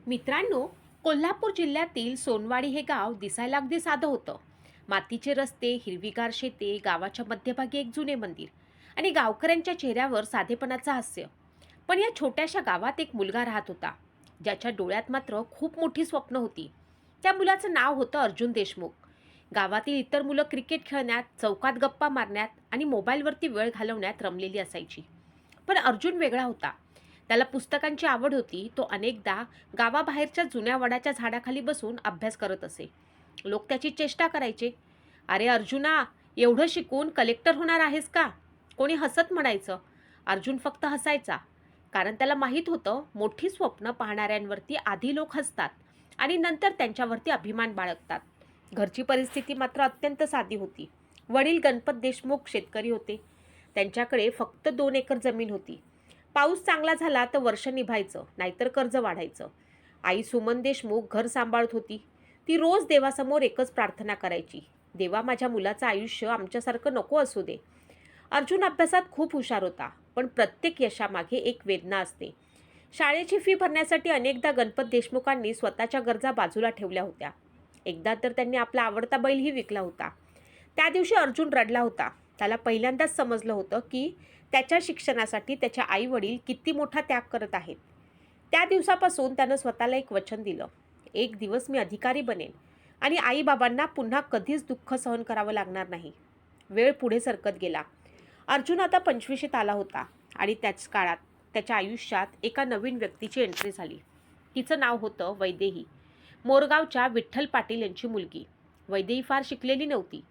मित्रांनो, कोल्हापूर जिल्ह्यातील सोनवाडी हे गाव दिसायला अगदी साधं होतं. मातीचे रस्ते, हिरवीगार शेते, गावाच्या मध्यभागी एक जुने मंदिर आणि गावकऱ्यांच्या चेहऱ्यावर साधेपणाचं हास्य. पण या छोट्याशा गावात एक मुलगा राहत होता, ज्याच्या डोळ्यात मात्र खूप मोठी स्वप्न होती. त्या मुलाचं नाव होतं अर्जुन देशमुख. गावातील इतर मुलं क्रिकेट खेळण्यात, चौकात गप्पा मारण्यात आणि मोबाईलवरती वेळ घालवण्यात रमलेली असायची. पण अर्जुन वेगळा होता. त्याला पुस्तकांची आवड होती. तो अनेकदा गावाबाहेरच्या जुन्या वडाच्या झाडाखाली बसून अभ्यास करत असे. लोक त्याची चेष्टा करायचे. "अरे अर्जुना, एवढं शिकून कलेक्टर होणार आहेस का?" कोणी हसत म्हणायचं. अर्जुन फक्त हसायचा. कारण त्याला माहीत होतं, मोठी स्वप्न पाहणाऱ्यांवरती आधी लोक हसतात आणि नंतर त्यांच्यावरती अभिमान बाळगतात. घरची परिस्थिती मात्र अत्यंत साधी होती. वडील गणपत देशमुख शेतकरी होते. त्यांच्याकडे फक्त 2 एकर जमीन होती. पाऊस चांगला झाला तर वर्ष निभायचं, नाहीतर कर्ज वाढायचं. आई सुमन देशमुख घर सांभाळत होती. ती रोज देवासमोर एकच प्रार्थना करायची, "देवा, माझ्या मुलाचं आयुष्य आमच्यासारखं नको असू दे." अर्जुन अभ्यासात खूप हुशार होता, पण प्रत्येक यशामागे एक वेदना असते. शाळेची फी भरण्यासाठी अनेकदा गणपत देशमुखांनी स्वतःच्या गरजा बाजूला ठेवल्या होत्या. एकदा तर त्यांनी आपला आवडता बैलही विकला होता. त्या दिवशी अर्जुन रडला होता. त्याला पहिल्यांदाच समजलं होतं की त्याच्या शिक्षणासाठी त्याचे आई वडील किती मोठा त्याग करत आहेत. त्या दिवसापासून त्यानं स्वतःला एक वचन दिलं, "एक दिवस मी अधिकारी बनेन आणि आईबाबांना पुन्हा कधीच दुःख सहन करावं लागणार नाही." वेळ पुढे सरकत गेला. अर्जुन आता 25शीत आला होता आणि त्याच काळात त्याच्या आयुष्यात एका नवीन व्यक्तीची एंट्री झाली. तिचं नाव होतं वैदेही. मोरगावच्या विठ्ठल पाटील यांची मुलगी. वैदेही फार शिकलेली नव्हती,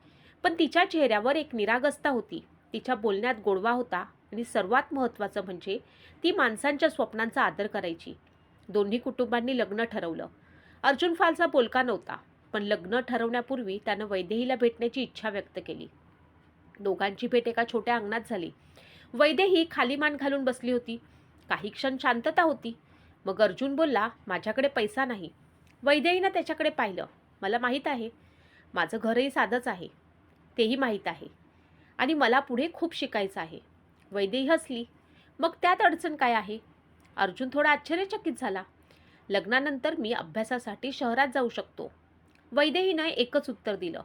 पण तिच्या चेहऱ्यावर एक निरागसता होती. तिच्या बोलण्यात गोडवा होता आणि सर्वात महत्त्वाचं म्हणजे ती माणसांच्या स्वप्नांचा आदर करायची. दोन्ही कुटुंबांनी लग्न ठरवलं. अर्जुन फारसा बोलका नव्हता, पण लग्न ठरवण्यापूर्वी त्यानं वैदेहीला भेटण्याची इच्छा व्यक्त केली. दोघांची भेट एका छोट्या अंगणात झाली. वैदेही खाली मान घालून बसली होती. काही क्षण शांतता होती. मग अर्जुन बोलला, "माझ्याकडे पैसा नाही." वैदेहीनं त्याच्याकडे पाहिलं. "मला माहीत आहे. माझं घरही साधंच आहे. तेही माहीत आहे. आणि मला पुढे खूप शिकायचं आहे." वैदेही हसली. "मग त्यात अडचण काय आहे?" अर्जुन थोडा आश्चर्यचकित झाला. "लग्नानंतर मी अभ्यासासाठी शहरात जाऊ शकतो." वैदेहीनं एकच उत्तर दिलं,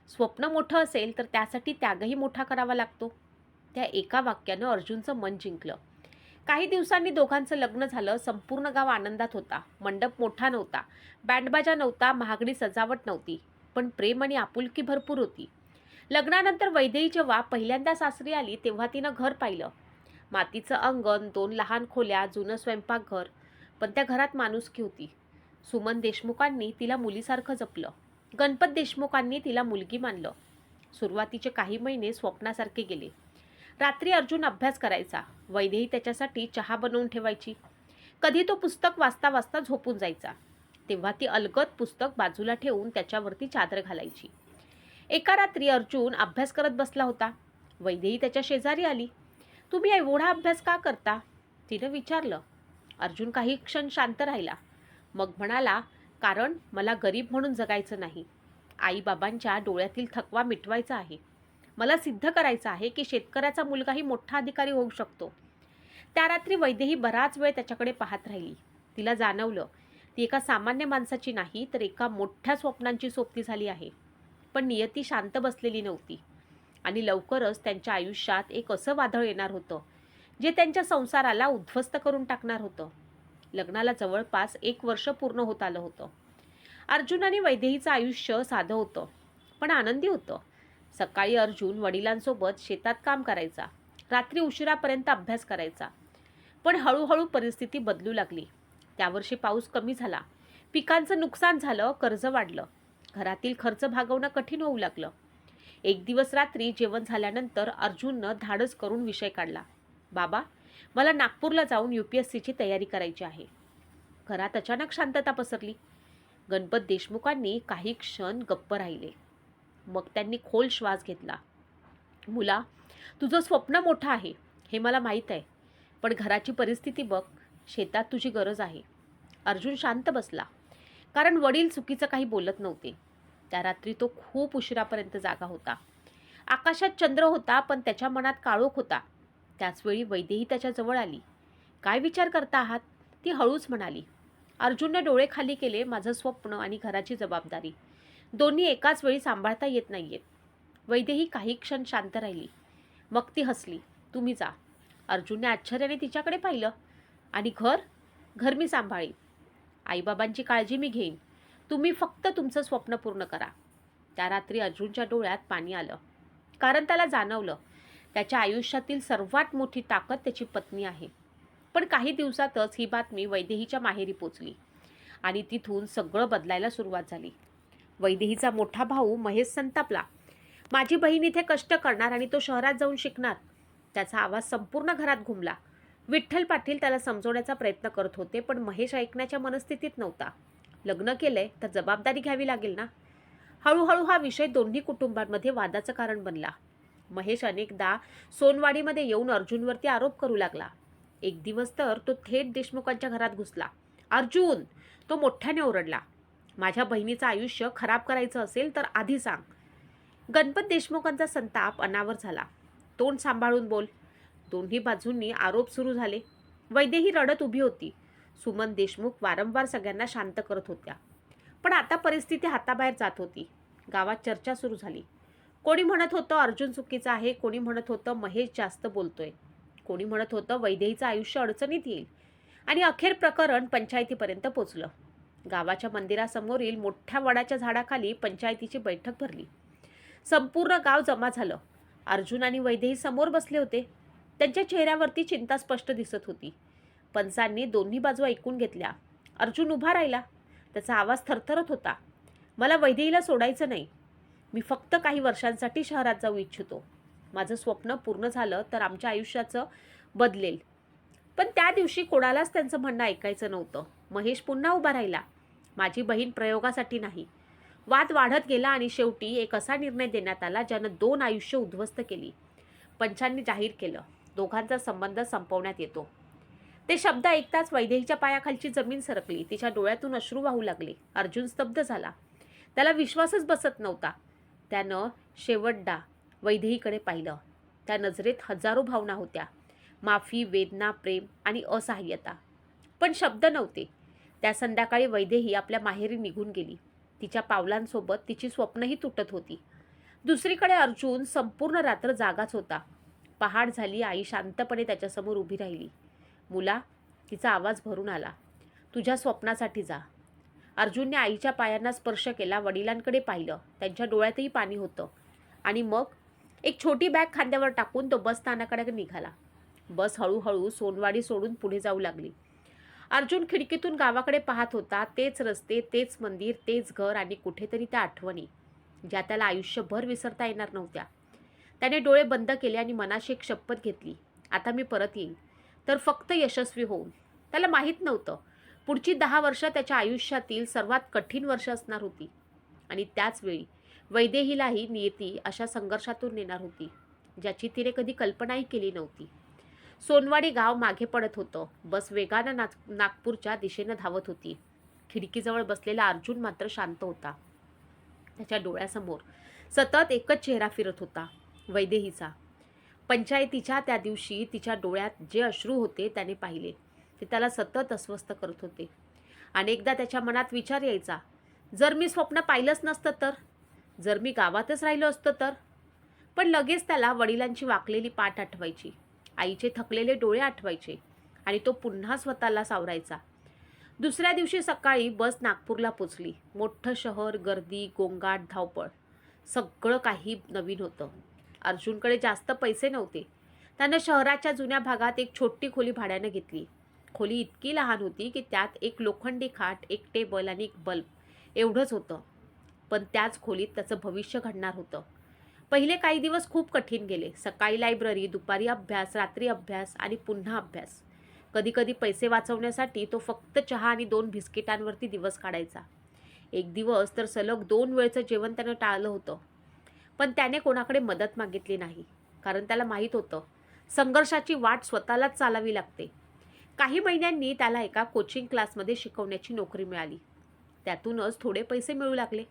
"स्वप्न मोठं असेल तर त्यासाठी त्यागही मोठा करावा लागतो." त्या एका वाक्यानं अर्जुनचं मन जिंकलं. काही दिवसांनी दोघांचं लग्न झालं. संपूर्ण गाव आनंदात होता. मंडप मोठा नव्हता, बँडबाजा नव्हता, महागडी सजावट नव्हती, पण प्रेम आणि आपुलकी भरपूर होती. लग्नानंतर वैदेही जेव्हा पहिल्यांदा सासरी आली तेव्हा तिनं घर पाहिलं. मातीचं अंगण, 2 लहान खोल्या, जुनं स्वयंपाकघर, पण त्या घरात माणुसकी होती. सुमन देशमुखांनी तिला मुलीसारखं जपलं. गणपत देशमुखांनी तिला मुलगी मानलं. सुरुवातीचे काही महिने स्वप्नासारखे गेले. रात्री अर्जुन अभ्यास करायचा. वैदेही त्याच्यासाठी चहा बनवून ठेवायची. कधी तो पुस्तक वाचता वाचता झोपून जायचा. तेव्हा ती अलगद पुस्तक बाजूला ठेवून त्याच्यावरती चादर घालायची. एका रात्री अर्जुन अभ्यास करत बसला होता. वैदेही त्याच्या शेजारी आली. "तुम्ही एवढा अभ्यास का करता?" तिनं विचारलं. अर्जुन काही क्षण शांत राहिला. मग म्हणाला, "कारण मला गरीब म्हणून जगायचं नाही. आईबाबांच्या डोळ्यातील थकवा मिटवायचा आहे. मला सिद्ध करायचं आहे की शेतकऱ्याचा मुलगाही मोठा अधिकारी होऊ शकतो." त्या रात्री वैदेही बराच वेळ त्याच्याकडे पाहत राहिली. तिला जाणवलं, ती एका सामान्य माणसाची नाही तर एका मोठ्या स्वप्नांची सोबती झाली आहे. पण नियती शांत बसलेली नव्हती आणि लवकरच त्यांच्या आयुष्यात एक असं वादळ येणार होतं, जे त्यांच्या संसाराला उद्ध्वस्त करून टाकणार होतं. लग्नाला जवळपास 1 वर्ष पूर्ण होत आलं होतं. अर्जुन आणि वैदेहीचं आयुष्य साधं होतं, पण आनंदी होतं. सकाळी अर्जुन वडिलांसोबत शेतात काम करायचा. रात्री उशिरापर्यंत अभ्यास करायचा. पण हळूहळू परिस्थिती बदलू लागली. त्यावर्षी पाऊस कमी झाला. पिकांचं नुकसान झालं, कर्ज वाढलं. घरातील खर्च भागवणं कठीण होऊ लागलं. एक दिवस रात्री जेवण झाल्यानंतर अर्जुननं धाडस करून विषय काढला, "बाबा, मला नागपूरला जाऊन UPSCची तयारी करायची आहे." घरात अचानक शांतता पसरली. गणपत देशमुखांनी काही क्षण गप्प राहिले. मग त्यांनी खोल श्वास घेतला. "मुला, तुझं स्वप्न मोठं आहे हे मला माहीत आहे, पण घराची परिस्थिती बघ. शेतात तुझी गरज आहे." अर्जुन शांत बसला, कारण वडील चुकीचं काही बोलत नव्हते. त्या रात्री तो खूप उशिरापर्यंत जागा होता. आकाशात चंद्र होता, पण त्याच्या मनात काळोख होता. त्याचवेळी वैदेही त्याच्या जवळ आली. "काय विचार करता आहात?" ती हळूच म्हणाली. अर्जुनने डोळे खाली केले. माझं स्वप्न आणि घराची जबाबदारी दोन्ही एकाच वेळी सांभाळता येत नाहीयेत. वैदेही काही क्षण शांत राहिली. मग ती हसली. तुम्ही जा. अर्जुनने आश्चर्याने तिच्याकडे पाहिलं. आणि घर? घर मी सांभाळीन. आईबाबांची काळजी मी घेईन. तुम्ही फक्त तुमचं स्वप्न पूर्ण करा. त्या रात्री अर्जुनच्या डोळ्यात पाणी आलं. कारण त्याला जाणवलं त्याच्या आयुष्यातील सर्वात मोठी ताकद त्याची पत्नी आहे. पण काही दिवसातच ही बातमी वैदेहीच्या माहेरी पोचली आणि तिथून सगळं बदलायला सुरुवात झाली. वैदेहीचा मोठा भाऊ महेश संतापला. माझी बहीण इथे कष्ट करणार आणि तो शहरात जाऊन शिकणार. त्याचा आवाज संपूर्ण घरात घुमला. विठ्ठल पाटील त्याला समजवण्याचा प्रयत्न करत होते, पण महेश ऐकण्याच्या मनस्थितीत नव्हता. लग्न केलंय तर जबाबदारी घ्यावी लागेल ना. हळूहळू हा विषय दोन्ही कुटुंबांमध्ये वादाचं कारण बनला. महेश अनेकदा सोनवाडीमध्ये येऊन अर्जुनवरती आरोप करू लागला. एक दिवस तर तो थेट देशमुखांच्या घरात घुसला. अर्जुन, तो मोठ्याने ओरडला, माझ्या बहिणीचं आयुष्य खराब करायचं असेल तर आधी सांग. गणपत देशमुखांचा संताप अनावर झाला. तोंड सांभाळून बोल. दोन्ही बाजूंनी आरोप सुरू झाले. वैदेही रडत उभी होती. सुमन देशमुख वारंवार सगळ्यांना शांत करत होत्या. पण आता परिस्थिती हाताबाहेर जात होती. गावात चर्चा सुरू झाली. कोणी म्हणत होतं अर्जुन चुकीचा आहे, कोणी म्हणत होतं महेश जास्त बोलतोय, कोणी म्हणत होतं वैदेहीचं आयुष्य अडचणीत येईल. आणि अखेर प्रकरण पंचायतीपर्यंत पोचलं. गावाच्या मंदिरासमोरील मोठ्या वडाच्या झाडाखाली पंचायतीची बैठक भरली. संपूर्ण गाव जमा झालं. अर्जुन आणि वैदेही समोर बसले होते. त्यांच्या चेहऱ्यावरती चिंता स्पष्ट दिसत होती. पंचांनी दोन्ही बाजू ऐकून घेतल्या. अर्जुन उभा राहिला. त्याचा आवाज थरथरत होता. मला वैदेहीला सोडायचं नाही. मी फक्त काही वर्षांसाठी शहरात जाऊ इच्छितो. माझं स्वप्न पूर्ण झालं तर आमच्या आयुष्याचं बदलेल. पण त्या दिवशी कोणालाच त्यांचं म्हणणं ऐकायचं नव्हतं. महेश पुन्हा उभा राहिला. माझी बहीण प्रयोगासाठी नाही. वाद वाढत गेला आणि शेवटी एक असा निर्णय देण्यात आला ज्यानं 2 आयुष्य उद्ध्वस्त केली. पंचांनी जाहीर केलं, दोघांचा संबंध संपवण्यात येतो. ते शब्द ऐकताच वैदेहीच्या पायाखालची जमीन सरकली. तिच्या डोळ्यातून अश्रू वाहू लागले. अर्जुन स्तब्ध झाला. त्याला विश्वासच बसत नव्हता. त्यानं शेवटदा वैदेहीकडे पाहिलं. त्या नजरेत हजारो भावना होत्या. माफी, वेदना, प्रेम आणि असहाय्यता. पण शब्द नव्हते. त्या संध्याकाळी वैदेही आपल्या माहेरी निघून गेली. तिच्या पावलांसोबत तिची स्वप्नही तुटत होती. दुसरीकडे अर्जुन संपूर्ण रात्र जागाच होता. पहाट झाली. आई शांतपणे त्याच्यासमोर उभी राहिली. मुला, तिचा आवाज भरून आला, तुझ्या स्वप्नासाठी जा. अर्जुनने आईच्या पायांना स्पर्श केला. वडिलांकडे पाहिलं. त्यांच्या डोळ्यातही पाणी होतं. आणि मग एक छोटी बॅग खांद्यावर टाकून तो बस स्थानकाकडे निघाला. बस हळूहळू सोनवाडी सोडून पुढे जाऊ लागली. अर्जुन खिडकीतून गावाकडे पाहत होता. तेच रस्ते, तेच मंदिर, तेच घर आणि कुठेतरी त्या आठवणी ज्या त्याला आयुष्यभर विसरता येणार नव्हत्या. त्याने डोळे बंद केले आणि मनाशी एक शपथ घेतली, आता मी परत येईन, तर फक्त यशस्वी होऊन. त्याला माहीत नव्हतं पुढची 10 वर्ष त्याच्या आयुष्यातील सर्वात कठीण वर्ष असणार होती. आणि त्याच वेळी वैदेहीलाही नियती अशा संघर्षातून नेणार होती ज्याची तिने कधी कल्पनाही केली नव्हती. सोनवाडी गाव मागे पडत होतं. बस वेगानं नागपूरच्या दिशेनं धावत होती. खिडकीजवळ बसलेला अर्जुन मात्र शांत होता. त्याच्या डोळ्यासमोर सतत एकच चेहरा फिरत होता, वैदेहीचा. पंचायतीच्या त्या दिवशी तिच्या डोळ्यात जे अश्रू होते त्याने पाहिले. ते त्याला सतत अस्वस्थ करत होते. अनेकदा त्याच्या मनात विचार यायचा, जर मी स्वप्न पाहिलंच नसतं तर, जर मी गावातच राहिलो असतो तर. पण लगेच त्याला वडिलांची वाकलेली पाठ आठवायची, आईचे थकलेले डोळे आठवायचे आणि तो पुन्हा स्वतःला सावरायचा. दुसऱ्या दिवशी सकाळी बस नागपूरला पोचली. मोठं शहर, गर्दी, गोंगाट, धावपळ, सगळं काही नवीन होतं. अर्जुनकडे जास्त पैसे नव्हते. त्यानं शहराच्या जुन्या भागात एक छोटी खोली भाड्यानं घेतली. खोली इतकी लहान होती की त्यात एक लोखंडी खाट, एक टेबल आणि एक बल्ब एवढंच होतं. पण त्याच खोलीत त्याचं भविष्य घडणार होतं. पहिले काही दिवस खूप कठीण गेले. सकाळी लायब्ररी, दुपारी अभ्यास, रात्री अभ्यास आणि पुन्हा अभ्यास. कधीकधी पैसे वाचवण्यासाठी तो फक्त चहा आणि 2 बिस्किटांवरती दिवस काढायचा. एक दिवस तर सलग 2 वेळचं जेवण त्यानं टाळलं होतं. पण त्याने कोणाकडे मदत मागितली नाही, कारण त्याला माहीत होतं संघर्षाची वाट स्वतःलाच चालावी लागते. काही महिन्यांनी त्याला एका कोचिंग क्लासमध्ये शिकवण्याची नोकरी मिळाली. त्यातूनच थोडे पैसे मिळू लागले.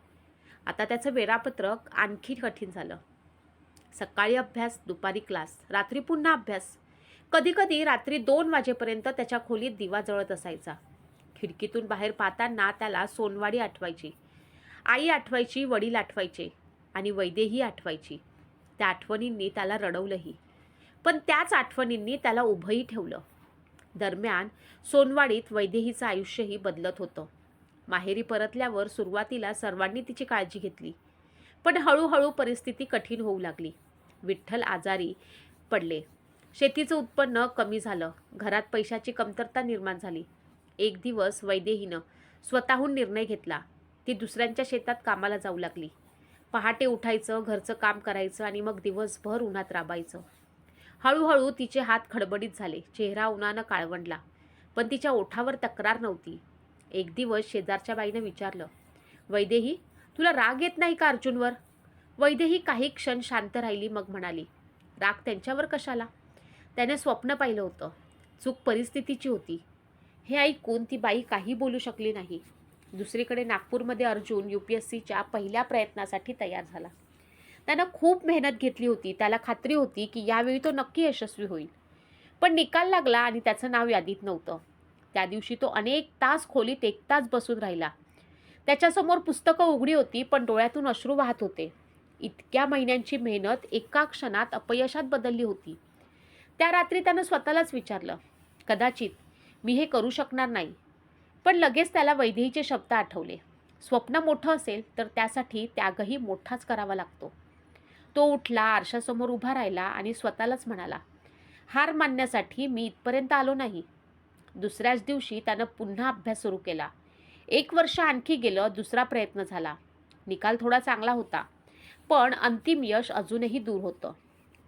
आता त्याचं वेळापत्रक आणखी कठीण झालं. सकाळी अभ्यास, दुपारी क्लास, रात्री पुन्हा अभ्यास. कधीकधी रात्री 2 वाजेपर्यंत त्याच्या खोलीत दिवा जळत असायचा. खिडकीतून बाहेर पाहताना त्याला सोनवाडी आठवायची. आई आठवायची, वडील आठवायचे आणि वैदेही आठवायची. त्या आठवणींनी त्याला रडवलंही, पण त्याच आठवणींनी त्याला उभंही ठेवलं. दरम्यान सोनवाडीत वैदेहीचं आयुष्यही बदलत होतं. माहेरी परतल्यावर सुरुवातीला सर्वांनी तिची काळजी घेतली, पण हळूहळू परिस्थिती कठीण होऊ लागली. विठ्ठल आजारी पडले, शेतीचं उत्पन्न कमी झालं, घरात पैशाची कमतरता निर्माण झाली. एक दिवस वैदेहीनं स्वतःहून निर्णय घेतला. ती दुसऱ्यांच्या शेतात कामाला जाऊ लागली. पहाटे उठायचं, घरचं काम करायचं आणि मग दिवसभर उन्हात राबायचं. हळूहळू तिचे हात खडबडीत झाले, चेहरा उन्हानं काळवंडला, पण तिच्या ओठावर तक्रार नव्हती. एक दिवस शेजारच्या बाईनं विचारलं, वैदेही, तुला राग येत नाही का अर्जुनवर? वैदेही काही क्षण शांत राहिली, मग म्हणाली, राग त्यांच्यावर कशाला? त्याने स्वप्न पाहिलं होतं, चूक परिस्थितीची होती. हे ऐकून ती बाई काही बोलू शकली नाही. दुसरीकडे नागपूरमध्ये अर्जुन UPSCच्या पहिल्या प्रयत्नासाठी तयार झाला. त्यानं खूप मेहनत घेतली होती. त्याला खात्री होती की यावेळी तो नक्की यशस्वी होईल. पण निकाल लागला आणि त्याचं नाव यादीत नव्हतं. त्या दिवशी तो अनेक तास खोलीत एकटाच बसून राहिला. त्याच्यासमोर पुस्तकं उघडी होती, पण डोळ्यातून अश्रू वाहत होते. इतक्या महिन्यांची मेहनत एका क्षणात अपयशात बदलली होती. त्या रात्री त्यानं स्वतःलाच विचारलं, कदाचित मी हे करू शकणार नाही. पण लगेच त्याला वैदेहीचे शब्द आठवले, स्वप्न मोठं असेल तर त्यासाठी त्यागही मोठाच करावा लागतो. तो उठला, आरशासमोर उभा राहिला आणि स्वतःलाच म्हणाला, हार मानण्यासाठी मी इथपर्यंत आलो नाही. दुसऱ्याच दिवशी त्यानं पुन्हा अभ्यास सुरू केला. 1 वर्ष आणखी गेलं, दुसरा प्रयत्न झाला. निकाल थोडा चांगला होता, पण अंतिम यश अजूनही दूर होतं.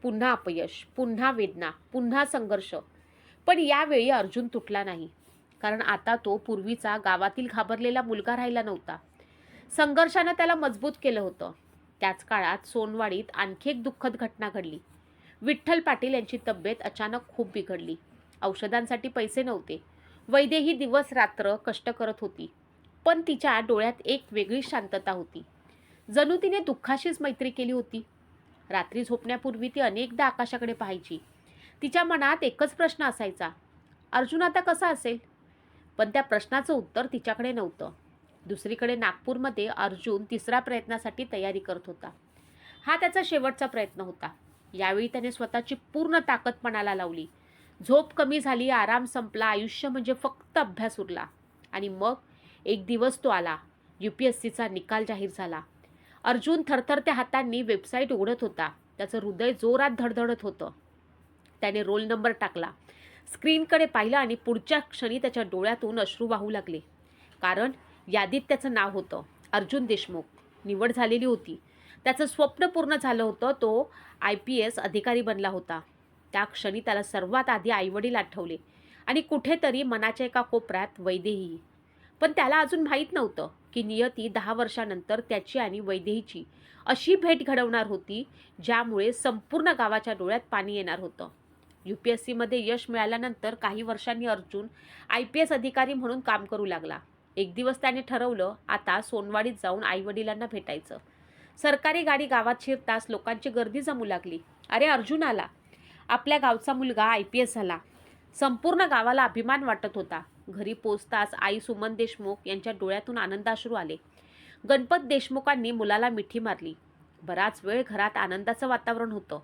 पुन्हा अपयश, पुन्हा वेदना, पुन्हा संघर्ष. पण यावेळी अर्जुन तुटला नाही, कारण आता तो पूर्वीचा गावातील घाबरलेला मुलगा राहिला नव्हता. संघर्षानं त्याला मजबूत केलं होतं. त्याच काळात सोनवाडीत आणखी एक दुःखद घटना घडली. विठ्ठल पाटील यांची तब्येत अचानक खूप बिघडली. औषधांसाठी पैसे नव्हते. वैदेही दिवस रात्र कष्ट करत होती, पण तिच्या डोळ्यात एक वेगळी शांतता होती. जणू तिने दुःखाशीच मैत्री केली होती. रात्री झोपण्यापूर्वी ती अनेकदा आकाशाकडे पाहायची. तिच्या मनात एकच प्रश्न असायचा, अर्जुन आता कसा असेल? पण त्या प्रश्नाचं उत्तर तिच्याकडे नव्हतं. दुसरीकडे नागपूरमध्ये अर्जुन तिसऱ्या प्रयत्नासाठी तयारी करत होता. हा त्याचा शेवटचा प्रयत्न होता. यावेळी त्याने स्वतःची पूर्ण ताकद पणाला लावली. झोप कमी झाली, आराम संपला, आयुष्य म्हणजे फक्त अभ्यास उरला. आणि मग एक दिवस तो आला. UPSCचा निकाल जाहीर झाला. अर्जुन थरथरत्या हातांनी वेबसाईट उघडत होता. त्याचं हृदय जोरात धडधडत होतं. त्याने रोल नंबर टाकला, स्क्रीनकडे पाहिलं आणि पुढच्या क्षणी त्याच्या डोळ्यातून अश्रू वाहू लागले. कारण यादीत त्याचं नाव होतं, अर्जुन देशमुख. निवड झालेली होती. त्याचं स्वप्न पूर्ण झालं होतं. तो IPS अधिकारी बनला होता. त्या क्षणी त्याला सर्वात आधी आईवडील आठवले आणि कुठेतरी मनाच्या एका कोपऱ्यात वैदेही. पण त्याला अजून माहीत नव्हतं की नियती 10 वर्षानंतर त्याची आणि वैदेहीची अशी भेट घडवणार होती, ज्यामुळे संपूर्ण गावाच्या डोळ्यात पाणी येणार होतं. UPSCमध्ये यश मिळाल्यानंतर काही वर्षांनी अर्जुन IPS अधिकारी म्हणून काम करू लागला. एक दिवस त्याने ठरवलं, आता सोनवाडीत जाऊन आईवडिलांना भेटायचं. सरकारी गाडी गावात शिरताच लोकांची गर्दी जमू लागली. अरे, अर्जुन आला, आपल्या गावचा मुलगा IPS झाला. संपूर्ण गावाला अभिमान वाटत होता. घरी पोचताच आई सुमन देशमुख यांच्या डोळ्यातून आनंदाश्रू आले. गणपत देशमुखांनी मुलाला मिठी मारली. बराच वेळ घरात आनंदाचं वातावरण होतं.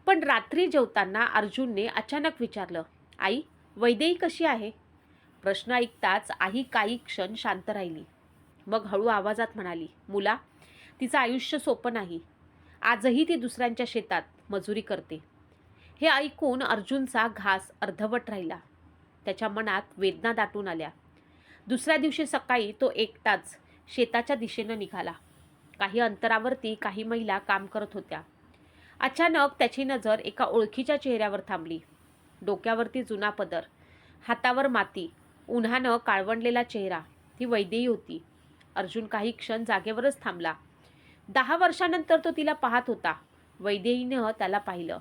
पण रात्री जेवताना अर्जुनने अचानक विचारलं, आई, वैदेही कशी आहे? प्रश्न ऐकताच आई काही क्षण शांत राहिली. मग हळू आवाजात म्हणाली, मुला, तिचं आयुष्य सोपं नाही. आजही ती दुसऱ्यांच्या शेतात मजुरी करते. हे ऐकून अर्जुनचा घास अर्धवट राहिला. त्याच्या मनात वेदना दाटून आल्या. दुसऱ्या दिवशी सकाळी तो एकटाच शेताच्या दिशेनं निघाला. काही अंतरावरती काही महिला काम करत होत्या. अचानक त्याची नजर एका ओळखीच्या चेहऱ्यावर थांबली. डोक्यावरती जुना पदर, हातावर माती, उन्हानं काळवंडलेला चेहरा. ती वैदेही होती. अर्जुन काही क्षण जागेवरच थांबला. 10 वर्षानंतर तो तिला पाहत होता. वैदेहीनं त्याला पाहिलं.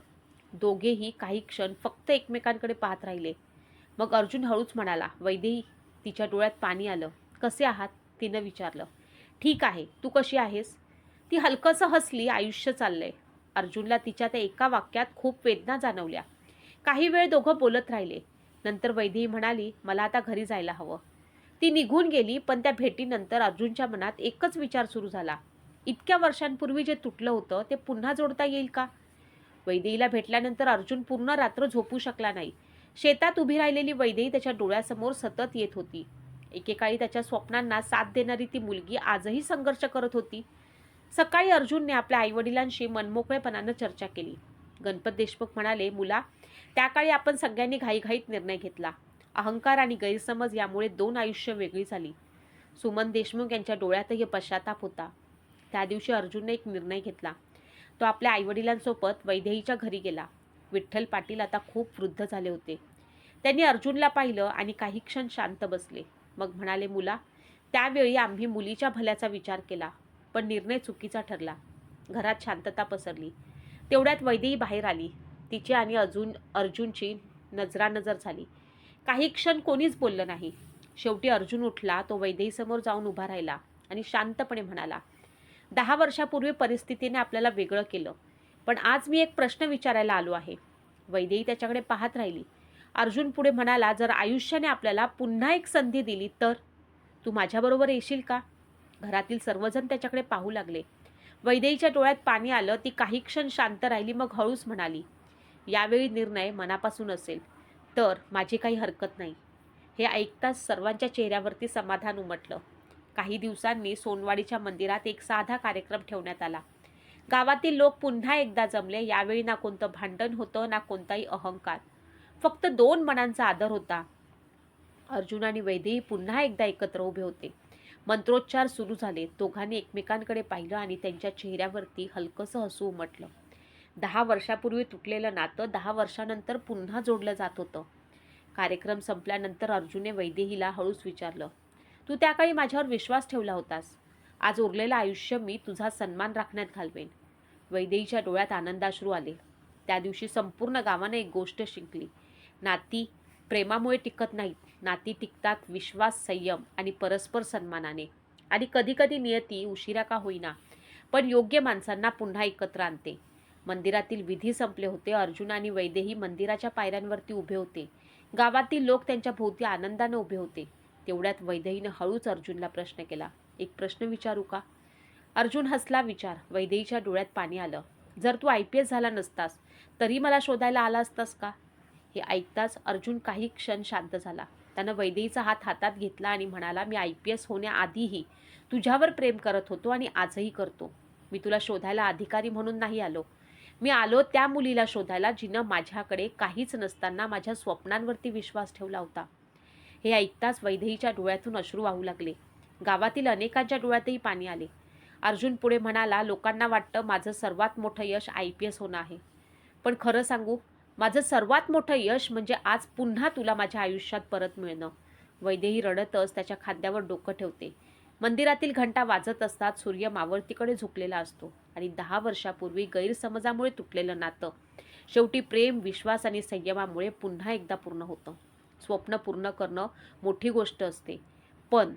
दोघेही काही क्षण फक्त एकमेकांकडे पाहत राहिले. मग अर्जुन हळूच म्हणाला, वैदेही. तिच्या डोळ्यात पाणी आलं. कसे आहात? तिनं विचारलं. ठीक आहे, तू कशी आहेस? ती हलकसं हसली. आयुष्य चाललंय. अर्जुनला तिच्या त्या एका वाक्यात खूप वेदना जाणवल्या. काही वेळ दोघं बोलत राहिले. नंतर वैदेही म्हणाली, मला आता घरी जायला हवं. ती निघून गेली, पण त्या भेटीनंतर अर्जुनच्या मनात एकच विचार सुरू झाला. इतक्या वर्षांपूर्वी जे तुटलं होतं ते पुन्हा जोडता येईल का? वैदेहीला भेटल्यानंतर अर्जुन पूर्ण रात्र झोपू शकला नाही. शेतात उभी राहिलेली वैदेही त्याच्या डोळ्यासमोर सतत येत होती. एकेकाळी त्याच्या स्वप्नांना साथ देणारी ती मुलगी आजही संघर्ष करत होती. सकाळी अर्जुनने आपल्या आईवडिलांशी मनमोकळेपणानं चर्चा केली. गणपत देशमुख म्हणाले, मुला, त्या आपण सगळ्यांनी घाईघाईत निर्णय घेतला. अहंकार आणि गैरसमज यामुळे 2 आयुष्य वेगळी झाली. सुमन देशमुख यांच्या डोळ्यातही पश्चाताप होता. त्या दिवशी अर्जुनने एक निर्णय घेतला. तो आपल्या आईवडिलांसोबत वैदेहीच्या घरी गेला. विठ्ठल पाटील आता खूप वृद्ध झाले होते. त्यांनी अर्जुनला पाहिलं आणि काही क्षण शांत बसले. मग म्हणाले, मुला, त्यावेळी आम्ही मुलीच्या भल्याचा विचार केला, पण निर्णय चुकीचा ठरला. घरात शांतता पसरली. तेवढ्यात वैदेही बाहेर आली. तिची आणि अर्जुनची नजरानजर झाली. काही क्षण कोणीच बोललं नाही. शेवटी अर्जुन उठला. तो वैदेहीसमोर जाऊन उभा राहिला आणि शांतपणे म्हणाला, 10 वर्षापूर्वी परिस्थितीने आपल्याला वेगळं केलं, पण आज मी एक प्रश्न विचारायला आलो आहे. वैदेही त्याच्याकडे पाहत राहिली. अर्जुन पुढे म्हणाला, जर आयुष्याने आपल्याला पुन्हा एक संधी दिली तर तू माझ्याबरोबर येशील का? घरातील सर्वजण त्याच्याकडे पाहू लागले. वैदेहीच्या डोळ्यात पाणी आलं. ती काही क्षण शांत राहिली. मग हळूच म्हणाली, यावेळी निर्णय मनापासून असेल तर माझी काही हरकत नाही. हे ऐकताच सर्वांच्या चेहऱ्यावरती समाधान उमटलं. काही दिवसांनी सोनवाडीच्या मंदिरात एक साधा कार्यक्रम ठेवण्यात आला. गावातील लोक पुन्हा एकदा जमले. यावेळी ना कोणतं भांडण होतं, ना कोणताही अहंकार. फक्त 2 मनांचा आदर होता. अर्जुन आणि वैदेही पुन्हा एकदा एकत्र उभे होते. मंत्रोच्चार सुरू झाले. दोघांनी एकमेकांकडे पाहिलं आणि त्यांच्या चेहऱ्यावरती हलकंसं हसू उमटलं. 10 वर्षापूर्वी तुटलेलं नातं 10 वर्षानंतर पुन्हा जोडलं जात होतं. कार्यक्रम संपल्यानंतर अर्जुनने वैदेहीला हळूच विचारलं, तू त्या काळी माझ्यावर विश्वास ठेवला होतास. आज उरलेलं आयुष्य मी तुझा सन्मान राखण्यात घालवेन. वैदेहीच्या डोळ्यात आनंदाश्रू आले. त्या दिवशी संपूर्ण गावाने एक गोष्ट शिकली. नाती प्रेमामुळे टिकत नाहीत. नाती टिकतात विश्वास, संयम आणि परस्पर सन्मानाने. आणि कधीकधी नियती उशिरा का होईना, पण योग्य माणसांना पुन्हा एकत्र आणते. मंदिरातील विधी संपले होते. अर्जुन आणि वैदेही मंदिराच्या पायऱ्यांवरती उभे होते. गावातील लोक त्यांच्या भोवती आनंदाने उभे होते. तेवढ्यात वैदेहीने हळूच अर्जुनला प्रश्न केला, एक प्रश्न विचारू का? अर्जुन हसला. विचार. वैदेहीच्या डोळ्यात पाणी आलं. जर तू IPS झाला नसतास तरी मला शोधायला आला असतास का? हे ऐकताच अर्जुन काही क्षण शांत झाला. त्यानं वैदेहीचा हात हातात घेतला आणि म्हणाला, मी IPS होण्याआधीही तुझ्यावर प्रेम करत होतो आणि आजही करतो. मी तुला शोधायला अधिकारी म्हणून नाही आलो. मी आलो त्या मुलीला शोधायला जिनं माझ्याकडे काहीच नसताना माझ्या स्वप्नांवरती विश्वास ठेवला होता. हे ऐकताच वैदेहीच्या डोळ्यातून अश्रू वाहू लागले. गावातील अनेकांच्या डोळ्यातही पाणी आले. अर्जुन पुढे म्हणाला, लोकांना वाटतं माझं सर्वात मोठं यश IPS होणं आहे, पण खरं सांगू, माझं सर्वात मोठं यश म्हणजे आज पुन्हा तुला माझ्या आयुष्यात परत मिळणं. वैदेही रडतच त्याच्या खांद्यावर डोकं ठेवते. मंदिरातील घंटा वाजत असतात. सूर्य मावळतीकडे झुकलेला असतो आणि 10 वर्षापूर्वी गैरसमजामुळे तुटलेलं नातं शेवटी प्रेम, विश्वास आणि संयमामुळे पुन्हा एकदा पूर्ण होतं. स्वप्न पूर्ण करणं मोठी गोष्ट असते, पण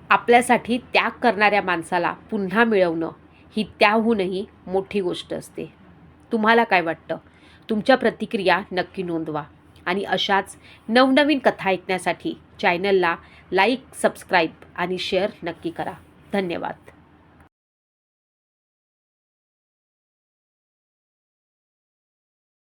आपल्यासाठी त्याग करणाऱ्या माणसाला पुन्हा मिळवणं ही त्याहूनही मोठी गोष्ट असते. तुम्हाला काय वाटतं? तुमच्या प्रतिक्रिया नक्की नोंदवा आणि अशाच नवनवीन कथा ऐकण्यासाठी चॅनलला लाईक, सबस्क्राईब आणि शेअर नक्की करा. धन्यवाद.